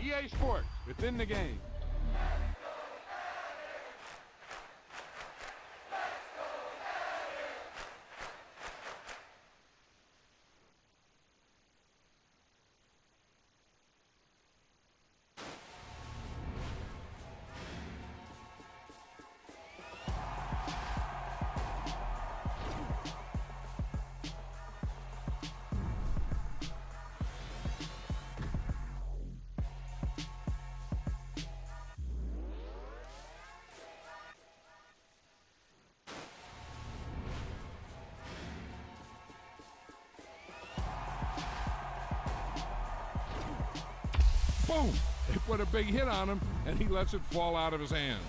EA Sports, it's in the game. Boom! They put a big hit on him, and he lets it fall out of his hand.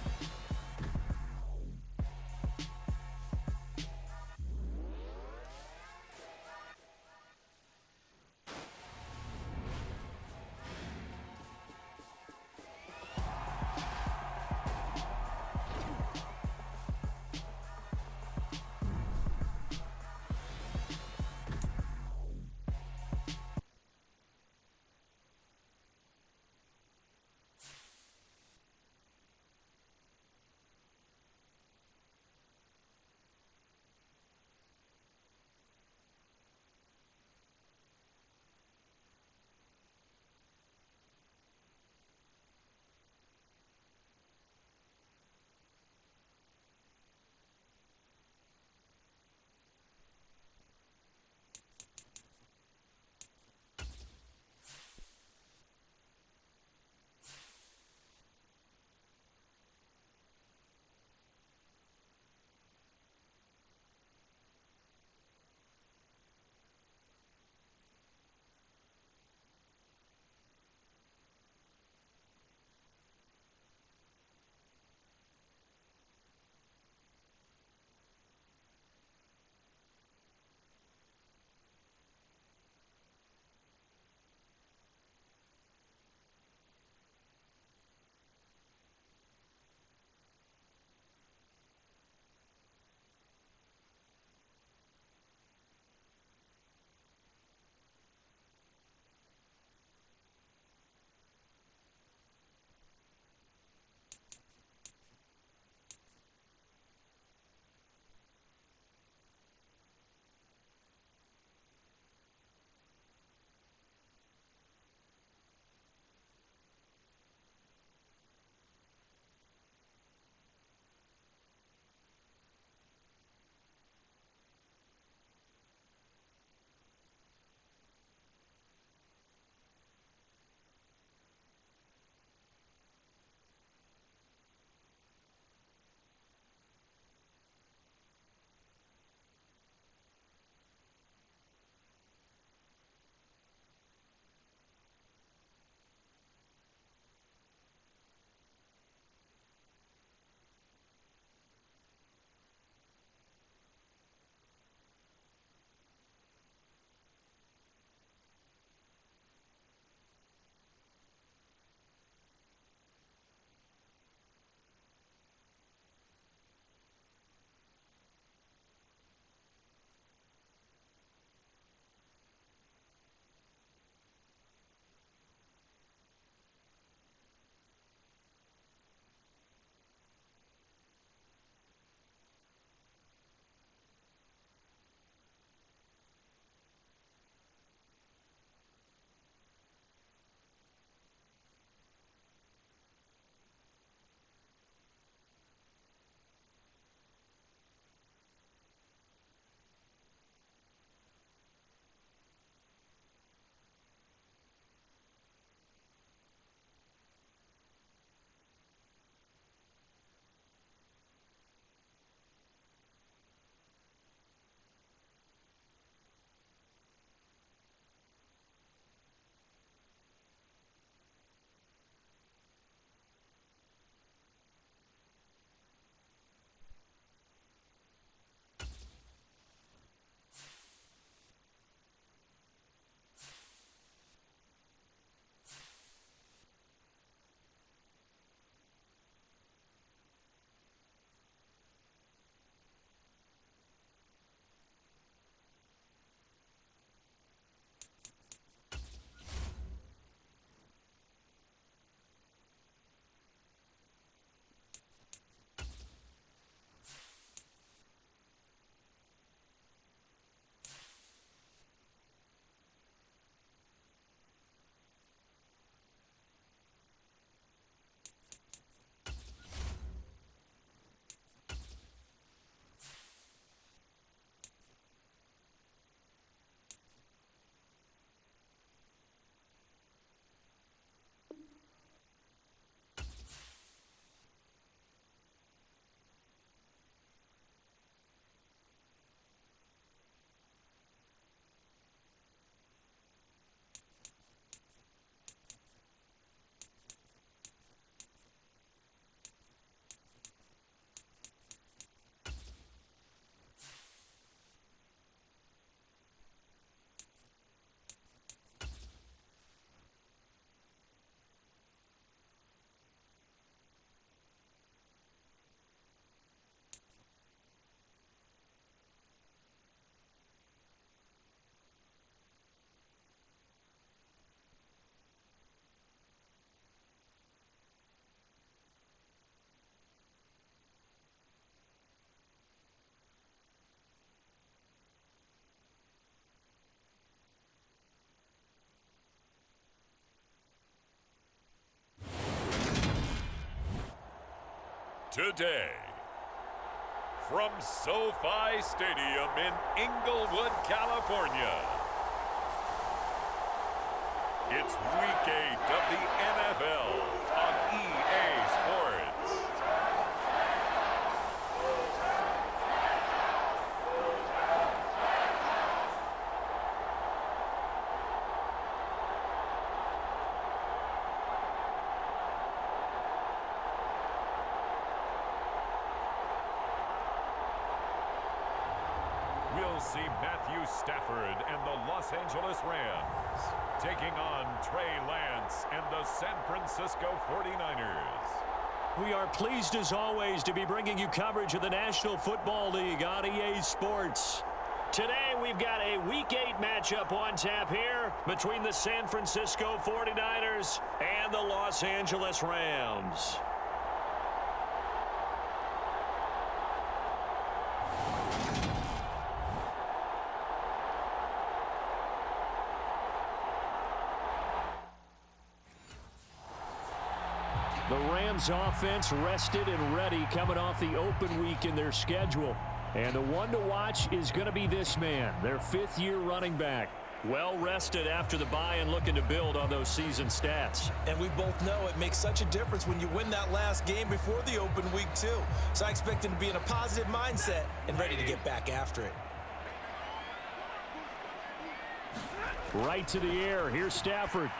today. From SoFi Stadium in Inglewood, California, it's Week 8 of the NFL on EA Sports. We'll see Matthew Stafford and the Los Angeles Rams taking on Trey Lance and the San Francisco 49ers. We are pleased as always to be bringing you coverage of the National Football League on EA Sports. Today we've got a Week 8 matchup on tap here between the San Francisco 49ers and the Los Angeles Rams. The Rams offense rested and ready coming off the open week in their schedule. And the one to watch is going to be this man, their fifth-year running back. Well rested after the bye and looking to build on those season stats. And we both know it makes such a difference when you win that last game before the open week too. So I expect him to be in a positive mindset and ready to get back after it. Right to the air. Here's Stafford.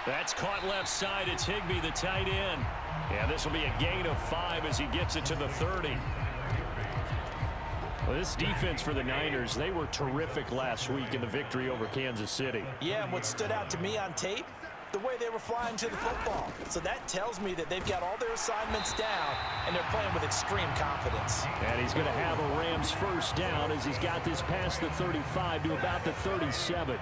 That's caught left side. It's Higbee, the tight end. Yeah, this will be a gain of 5 as he gets it to the 30. Well, this defense for the Niners, they were terrific last week in the victory over Kansas City. Yeah, and what stood out to me on tape, the way they were flying to the football. So that tells me that they've got all their assignments down, and they're playing with extreme confidence. And he's going to have a Rams first down as he's got this past the 35 to about the 37.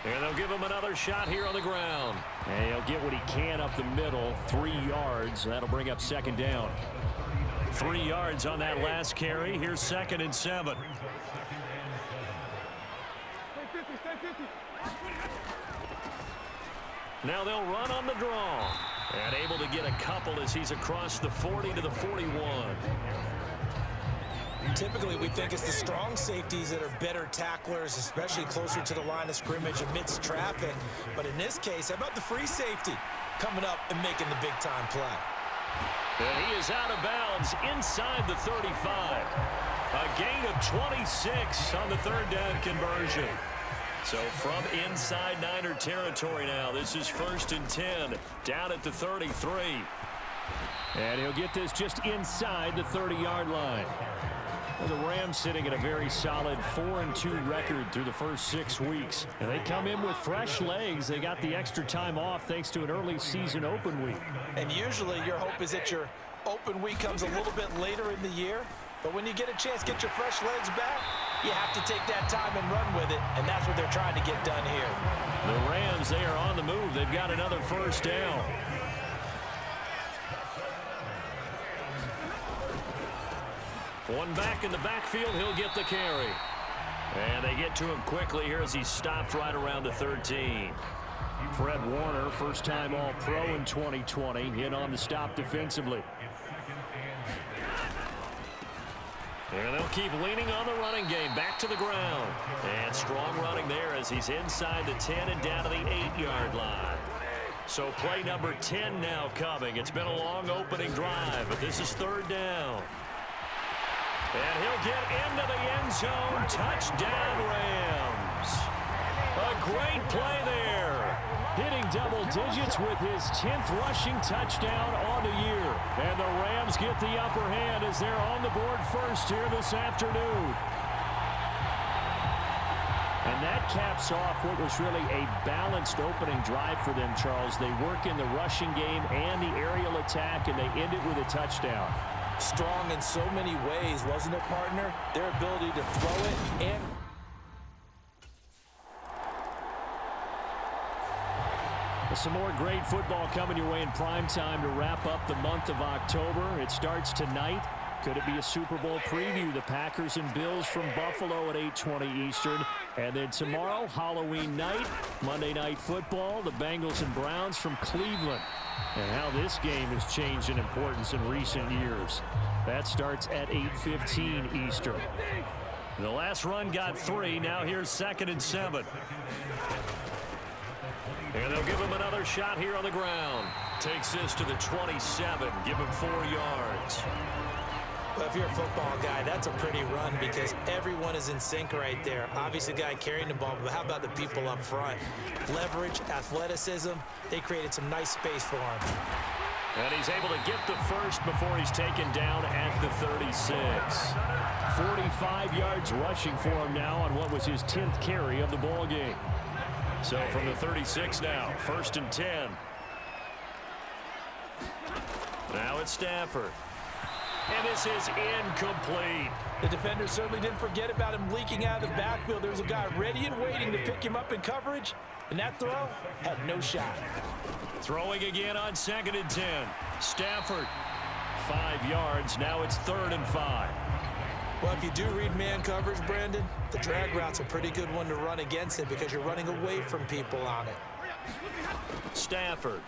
And they'll give him another shot here on the ground. And he'll get what he can up the middle, 3 yards. That'll bring up second down. 3 yards on that last carry. Here's 2nd and 7. Now they'll run on the draw. And able to get a couple as he's across the 40 to the 41. Typically, we think it's the strong safeties that are better tacklers, especially closer to the line of scrimmage amidst traffic. But in this case, how about the free safety coming up and making the big-time play? And he is out of bounds inside the 35. A gain of 26 on the third down conversion. So from inside Niner territory now, this is 1st and 10, down at the 33. And he'll get this just inside the 30-yard line. Well, the Rams sitting at a very solid 4-2 record through the first 6 weeks. And they come in with fresh legs. They got the extra time off thanks to an early season open week. And usually your hope is that your open week comes a little bit later in the year. But when you get a chance to get your fresh legs back, you have to take that time and run with it. And that's what they're trying to get done here. The Rams, they are on the move. They've got another first down. One back in the backfield, he'll get the carry. And they get to him quickly here as he stopped right around the 13. Fred Warner, first-time All-Pro in 2020, in on the stop defensively. And they'll keep leaning on the running game, back to the ground. And strong running there as he's inside the 10 and down to the 8-yard line. So play number 10 now coming. It's been a long opening drive, but this is 3rd down. And he'll get into the end zone. Touchdown, Rams. A great play there. Hitting double digits with his 10th rushing touchdown on the year. And the Rams get the upper hand as they're on the board first here this afternoon. And that caps off what was really a balanced opening drive for them, Charles. They work in the rushing game and the aerial attack, and they end it with a touchdown. Strong in so many ways, wasn't it, partner? Their ability to throw it and... Some more great football coming your way in prime time to wrap up the month of October. It starts tonight Could it be a Super Bowl preview? The Packers and Bills from Buffalo at 8:20 Eastern. And then tomorrow, Halloween night, Monday Night Football, the Bengals and Browns from Cleveland. And how this game has changed in importance in recent years. That starts at 8:15 Eastern. The last run got 3. Now here's 2nd and 7. And they'll give him another shot here on the ground. Takes this to the 27. Give him 4 yards. Well, if you're a football guy, that's a pretty run because everyone is in sync right there. Obviously, the guy carrying the ball, but how about the people up front? Leverage, athleticism, they created some nice space for him. And he's able to get the first before he's taken down at the 36. 45 yards rushing for him now on what was his 10th carry of the ball game. So from the 36 now, 1st and 10. Now it's Stafford. And this is incomplete. The defender certainly didn't forget about him leaking out of the backfield. There was a guy ready and waiting to pick him up in coverage, and that throw had no shot. Throwing again on 2nd and 10. Stafford, 5 yards. Now it's 3rd and 5. Well, if you do read man coverage, Brandon, the drag route's a pretty good one to run against it because you're running away from people on it. Stafford.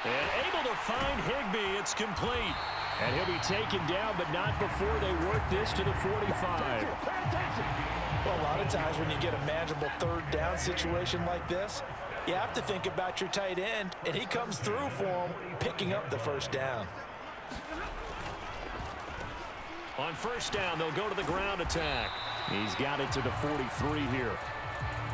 And able to find Higbee. It's complete. And he'll be taken down, but not before they work this to the 45. Well, a lot of times when you get a manageable 3rd down situation like this, you have to think about your tight end, and he comes through for him, picking up the 1st down. On 1st down, they'll go to the ground attack. He's got it to the 43 here.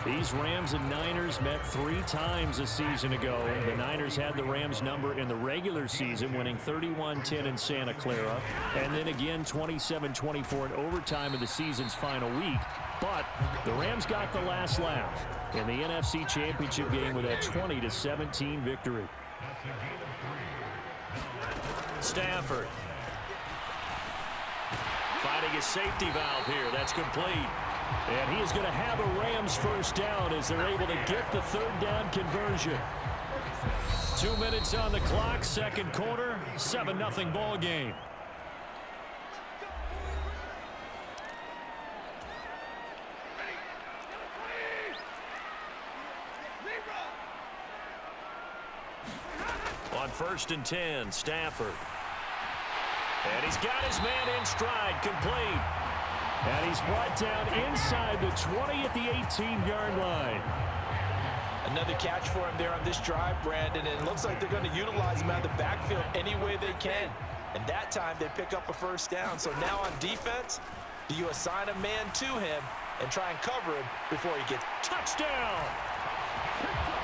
These Rams and Niners met 3 times a season ago. The Niners had the Rams number in the regular season, winning 31-10 in Santa Clara, and then again 27-24 in overtime of the season's final week. But the Rams got the last laugh in the NFC Championship game with a 20-17 victory. Stafford. Finding a safety valve here. That's complete. And he is going to have a Rams 1st down as they're able to get the 3rd down conversion. 2 minutes on the clock, 2nd quarter, 7-0 ball game. On 1st and 10, Stafford. And he's got his man in stride, complete. And he's brought down inside the 20 at the 18-yard line. Another catch for him there on this drive, Brandon, and it looks like they're going to utilize him out of the backfield any way they can. And that time they pick up a 1st down. So now on defense, do you assign a man to him and try and cover him before he gets touchdown?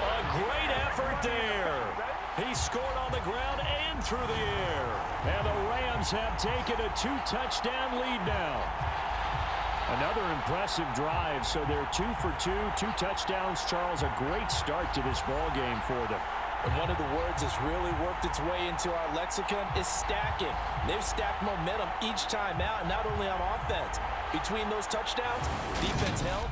A great effort there. He scored on the ground and through the air. And the Rams have taken a 2-touchdown lead now. Another impressive drive, so they're 2 for 2, 2 touchdowns. Charles, a great start to this ball game for them. And one of the words that's really worked its way into our lexicon is stacking. They've stacked momentum each time out, not only on offense. Between those touchdowns, defense held.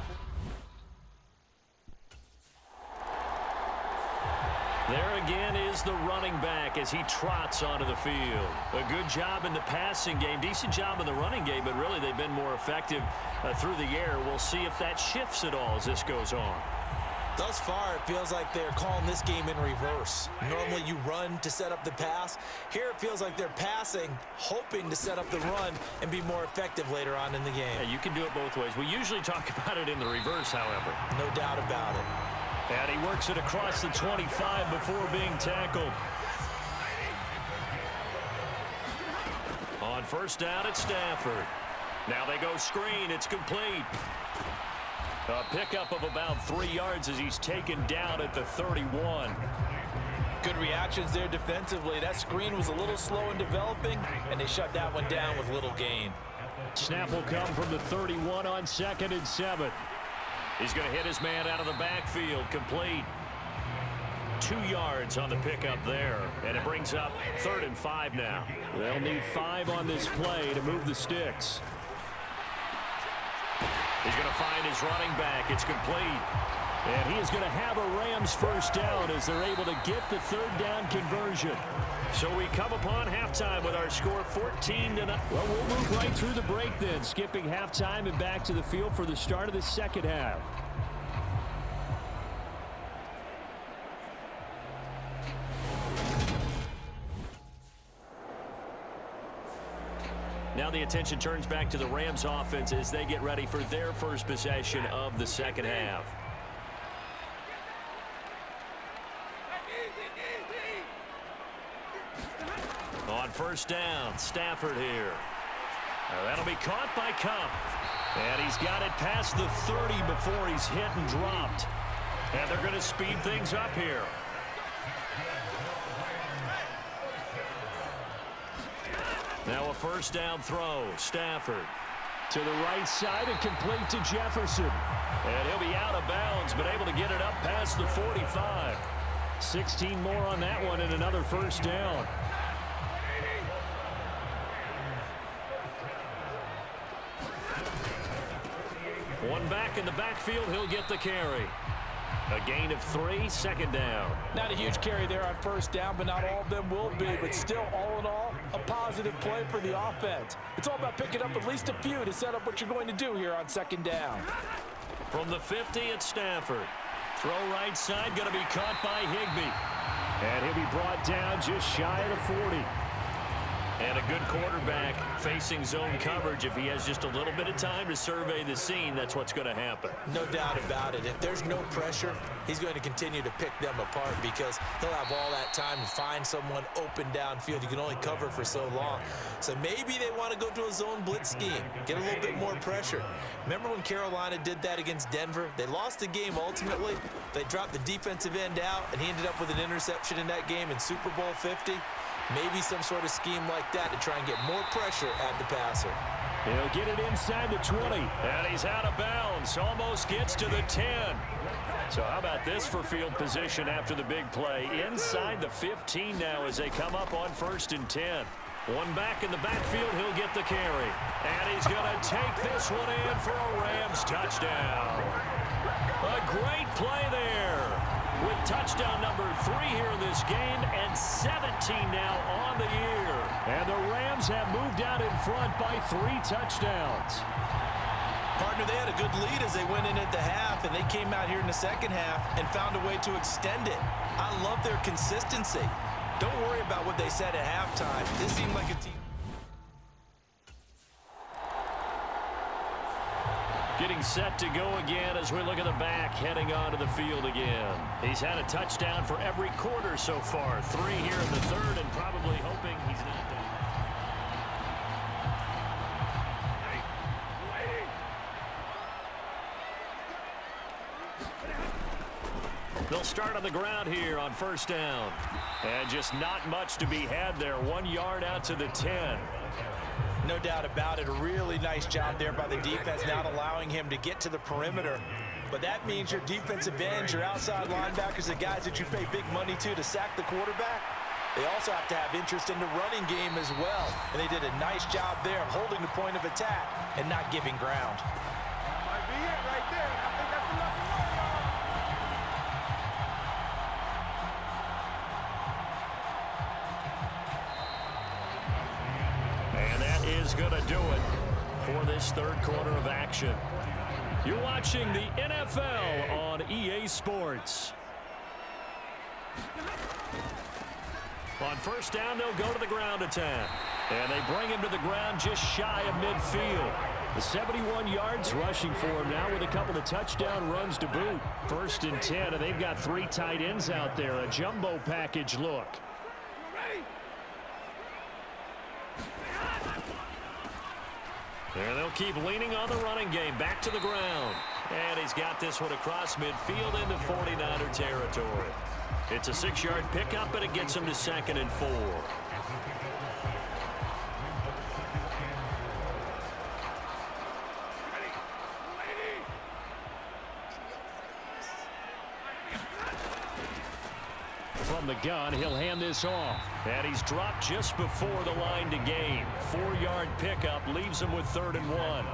There again is the running back as he trots onto the field. A good job in the passing game, decent job in the running game, but really they've been more effective through the air. We'll see if that shifts at all as this goes on. Thus far, it feels like they're calling this game in reverse. Normally you run to set up the pass. Here it feels like they're passing, hoping to set up the run and be more effective later on in the game. Yeah, you can do it both ways. We usually talk about it in the reverse, however. No doubt about it. And he works it across the 25 before being tackled. On 1st down, it's Stafford. Now they go screen. It's complete. A pickup of about 3 yards as he's taken down at the 31. Good reactions there defensively. That screen was a little slow in developing, and they shut that one down with little gain. Snap will come from the 31 on 2nd and 7. He's going to hit his man out of the backfield, complete. 2 yards on the pickup there, and it brings up 3rd and 5 now. They'll need 5 on this play to move the sticks. He's going to find his running back. It's complete. And he is going to have a Rams first down as they're able to get the third down conversion. So we come upon halftime with our score 14-0. Well, we'll move right through the break then, skipping halftime and back to the field for the start of the second half. Now the attention turns back to the Rams offense as they get ready for their first possession of the second half. On first down, Stafford here. That'll be caught by Kupp. And he's got it past the 30 before he's hit and dropped. And they're going to speed things up here. Now a first down throw. Stafford to the right side and complete to Jefferson. And he'll be out of bounds, but able to get it up past the 45. 16 more on that one and another first down. One back in the backfield, he'll get the carry. A gain of 3, second down. Not a huge carry there on first down, but not all of them will be. But still, all in all, a positive play for the offense. It's all about picking up at least a few to set up what you're going to do here on second down. From the 50, it's Stafford. Throw right side, going to be caught by Higbee. And he'll be brought down just shy of the 40. And a good quarterback facing zone coverage. If he has just a little bit of time to survey the scene, that's what's going to happen. No doubt about it. If there's no pressure, he's going to continue to pick them apart because he'll have all that time to find someone open downfield. You can only cover for so long. So maybe they want to go to a zone blitz scheme, get a little bit more pressure. Remember when Carolina did that against Denver? They lost the game ultimately. They dropped the defensive end out, and he ended up with an interception in that game in Super Bowl 50. Maybe some sort of scheme like that to try and get more pressure at the passer. He'll get it inside the 20. And he's out of bounds. Almost gets to the 10. So how about this for field position after the big play? Inside the 15 now as they come up on 1st and 10. One back in the backfield, he'll get the carry. And he's going to take this one in for a Rams touchdown. A great play there. With touchdown number 3 here in this game and 17 now on the year. And the Rams have moved out in front by 3 touchdowns. Partner, they had a good lead as they went in at the half, and they came out here in the second half and found a way to extend it. I love their consistency. Don't worry about what they said at halftime. This seemed like a team. Getting set to go again as we look at the back, heading onto the field again. He's had a touchdown for every quarter so far. 3 here in the third, and probably hoping he's not done. They'll start on the ground here on first down. And just not much to be had there. 1 yard out to the 10. No doubt about it. A really nice job there by the defense, not allowing him to get to the perimeter. But that means your defensive ends, your outside linebackers, the guys that you pay big money to sack the quarterback, they also have to have interest in the running game as well. And they did a nice job there of holding the point of attack and not giving ground. That might be it right there. I think that's enough to know, y'all. And that is going to do it for this third quarter of action. You're watching the NFL on EA Sports. On first down, they'll go to the ground attack. And they bring him to the ground just shy of midfield. The 71 yards rushing for him now with a couple of touchdown runs to boot. 1st and 10, and they've got 3 tight ends out there. A jumbo package look. And they'll keep leaning on the running game. Back to the ground. And he's got this one across midfield into 49er territory. It's a 6-yard pickup, and it gets him to 2nd and 4. From the gun, he'll hand this off. And he's dropped just before the line to gain. 4-yard pickup leaves him with 3rd and 1.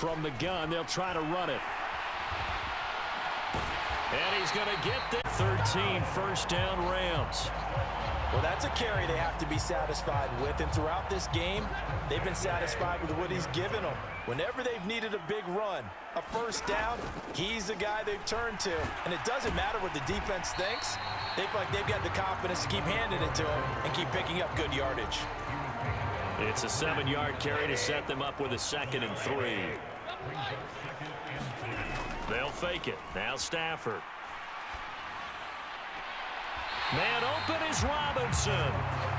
From the gun, they'll try to run it. And he's going to get the 13 first down Rams. Well, that's a carry they have to be satisfied with. And throughout this game, they've been satisfied with what he's given them. Whenever they've needed a big run, a first down, he's the guy they've turned to. And it doesn't matter what the defense thinks. They feel like they've got the confidence to keep handing it to him and keep picking up good yardage. It's a 7-yard carry to set them up with a 2nd and 3. They'll fake it. Now Stafford. Man open is Robinson.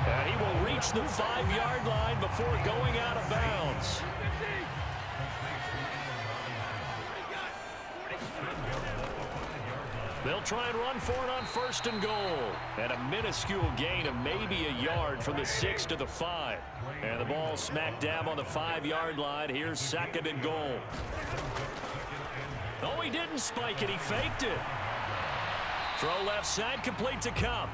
And he will reach the 5-yard line before going out of bounds. They'll try and run for it on 1st and goal. And a minuscule gain of maybe a yard from the 6 to the 5. And the ball smack dab on the 5-yard line. Here's 2nd and goal. Oh, he didn't spike it. He faked it. Throw left side, complete to Cup.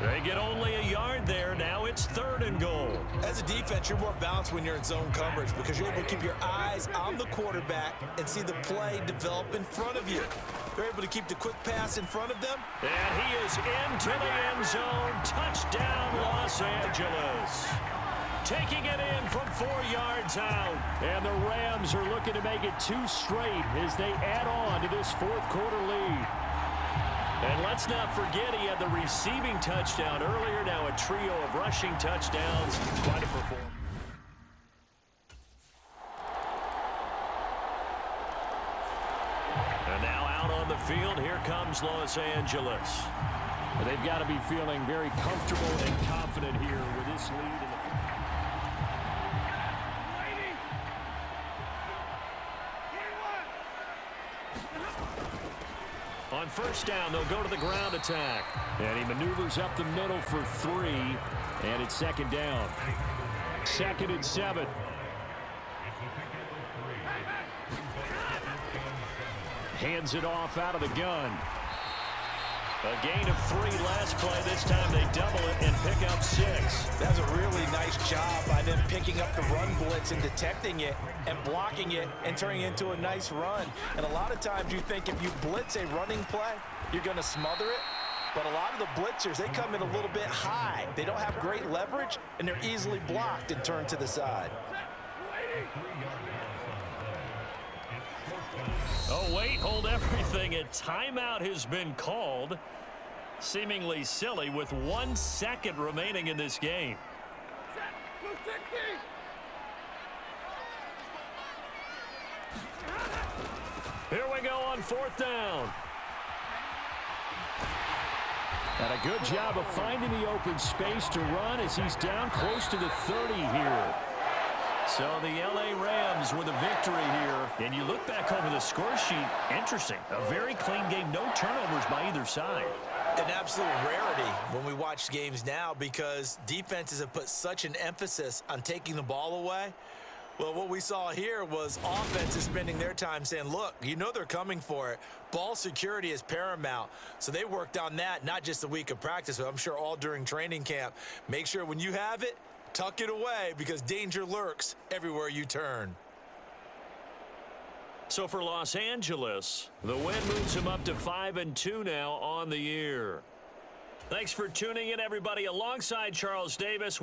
They get only a yard there. Now it's 3rd and goal. As a defense, you're more balanced when you're in zone coverage because you're able to keep your eyes on the quarterback and see the play develop in front of you. They're able to keep the quick pass in front of them. And he is into the end zone. Touchdown, Los Angeles. Taking it in from 4 yards out. And the Rams are looking to make it 2 straight as they add on to this 4th quarter lead. And let's not forget he had the receiving touchdown earlier. Now a trio of rushing touchdowns. Quite a performance. And now out on the field, here comes Los Angeles. They've got to be feeling very comfortable and confident here with this lead in the On 1st down, they'll go to the ground attack. And he maneuvers up the middle for 3. And it's 2nd down. 2nd and 7. Hands it off out of the gun. A gain of 3 last play. This time they double it and pick up 6. That's a really nice job by them picking up the run blitz and detecting it and blocking it and turning it into a nice run. And a lot of times you think if you blitz a running play, you're going to smother it. But a lot of the blitzers, they come in a little bit high. They don't have great leverage, and they're easily blocked and turned to the side. Oh, wait, hold everything. A timeout has been called. Seemingly silly with 1 second remaining in this game. Here we go on 4th down. And a good job of finding the open space to run as he's down close to the 30 here. So the L.A. Rams with a victory here. And you look back over the score sheet, interesting. A very clean game, no turnovers by either side. An absolute rarity when we watch games now because defenses have put such an emphasis on taking the ball away. Well, what we saw here was offenses spending their time saying, look, you know they're coming for it. Ball security is paramount. So they worked on that, not just a week of practice, but I'm sure all during training camp. Make sure when you have it, tuck it away because danger lurks everywhere you turn. So for Los Angeles, the win moves them up to 5-2 now on the year. Thanks for tuning in, everybody. Alongside Charles Davis,